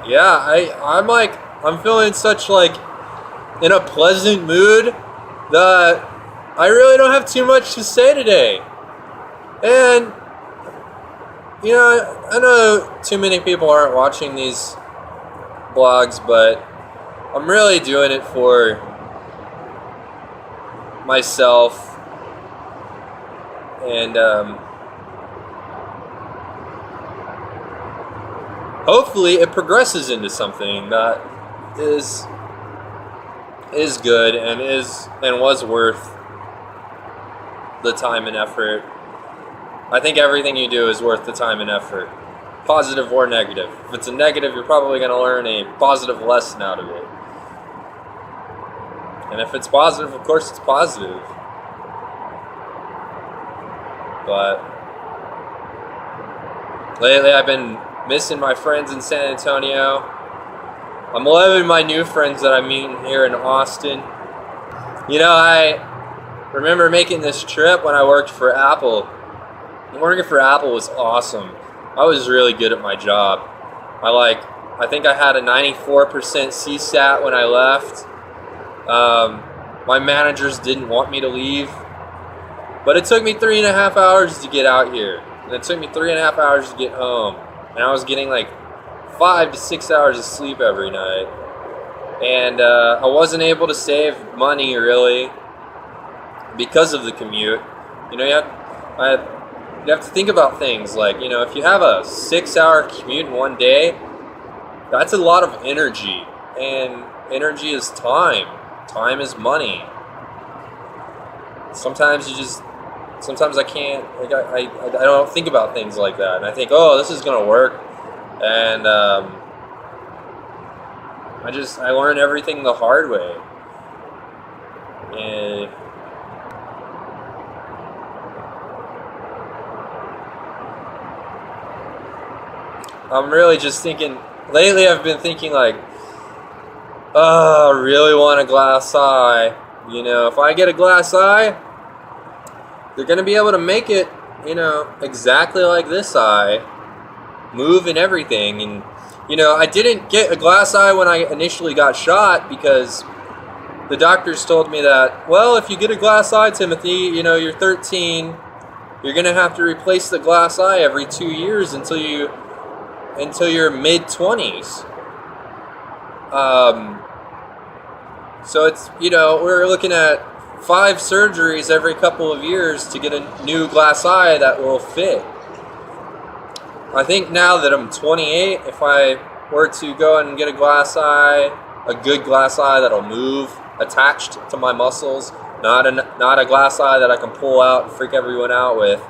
Yeah, I'm feeling such like in a pleasant mood that I really don't have too much to say today. And I know too many people aren't watching these blogs, but I'm really doing it for myself, and hopefully it progresses into something that is good and was worth the time and effort. I think everything you do is worth the time and effort, positive or negative. If it's a negative, you're probably going to learn a positive lesson out of it. And if it's positive, of course it's positive. But lately I've been missing my friends in San Antonio. I'm loving my new friends that I'm meeting here in Austin. I remember making this trip when I worked for Apple. Working for Apple was awesome. I was really good at my job. I think I had a 94% CSAT when I left. My managers didn't want me to leave, but it took me 3.5 hours to get out here, and it took me 3.5 hours to get home, and I was getting like 5 to 6 hours of sleep every night, and I wasn't able to save money really because of the commute. You have to think about things like, if you have a 6-hour commute in one day, that's a lot of energy, and energy is time. Time is money. Sometimes I can't, I don't think about things like that, and I think, oh, this is gonna work, and I learn everything the hard way, and I'm really just thinking, lately I've been thinking like, oh, I really want a glass eye. If I get a glass eye, they're going to be able to make it, exactly like this eye, move and everything. And, I didn't get a glass eye when I initially got shot because the doctors told me that, well, if you get a glass eye, Timothy, you're 13, you're going to have to replace the glass eye every 2 years until your mid-20s. So it's, we're looking at 5 surgeries every couple of years to get a new glass eye that will fit. I think now that I'm 28, if I were to go and get a glass eye, a good glass eye that'll move attached to my muscles, not a glass eye that I can pull out and freak everyone out with,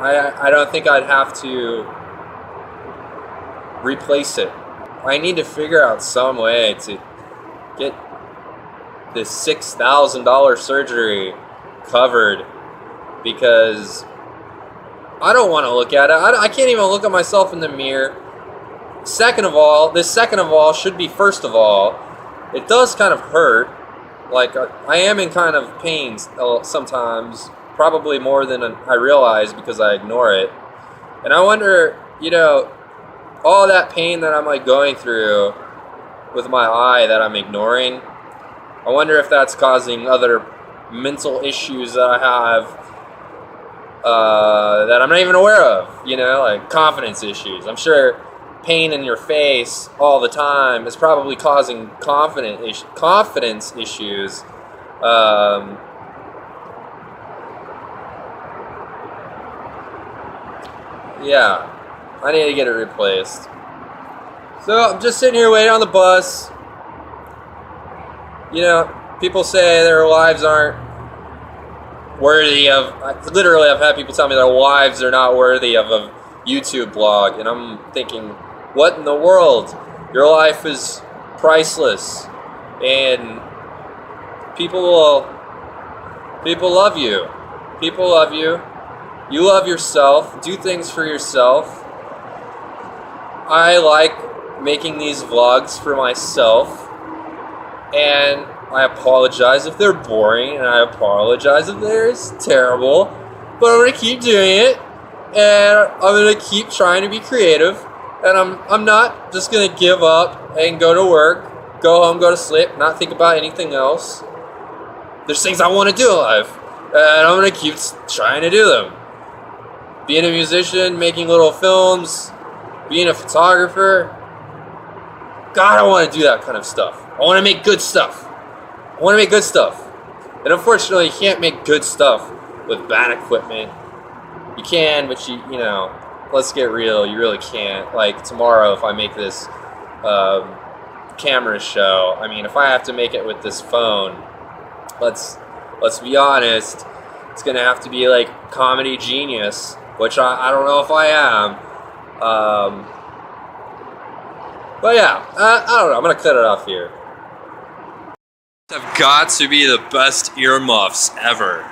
I don't think I'd have to replace it. I need to figure out some way to get this $6,000 surgery covered, because I don't want to look at it. I can't even look at myself in the mirror. Second of all should be first of all. It does kind of hurt. Like, I am in kind of pain sometimes, probably more than I realize because I ignore it. And I wonder, all that pain that I'm like going through with my eye that I'm ignoring, I wonder if that's causing other mental issues that I have that I'm not even aware of, like confidence issues. I'm sure pain in your face all the time is probably causing confidence issues. Yeah, I need to get it replaced. So I'm just sitting here waiting on the bus. People say their lives aren't worthy of... Literally, I've had people tell me their wives are not worthy of a YouTube blog. And I'm thinking, what in the world? Your life is priceless. And people love you. People love you. You love yourself. Do things for yourself. I like making these vlogs for myself. And I apologize if they're boring, and I apologize if they're terrible. But I'm going to keep doing it. and I'm gonna keep trying to be creative, and I'm not just gonna give up and go to work, go home, go to sleep, not think about anything else. There's things I want to do in life, and I'm gonna keep trying to do them. Being a musician, making little films, being a photographer. God, I want to do that kind of stuff. I want to make good stuff. I want to make good stuff. And unfortunately, you can't make good stuff with bad equipment. You can, but you know, let's get real, you really can't. Like tomorrow, if I make this camera show, I mean, if I have to make it with this phone, let's be honest, it's gonna have to be like Comedy Genius, which I don't know if I am. But yeah, I don't know, I'm gonna cut it off here. Have got to be the best earmuffs ever.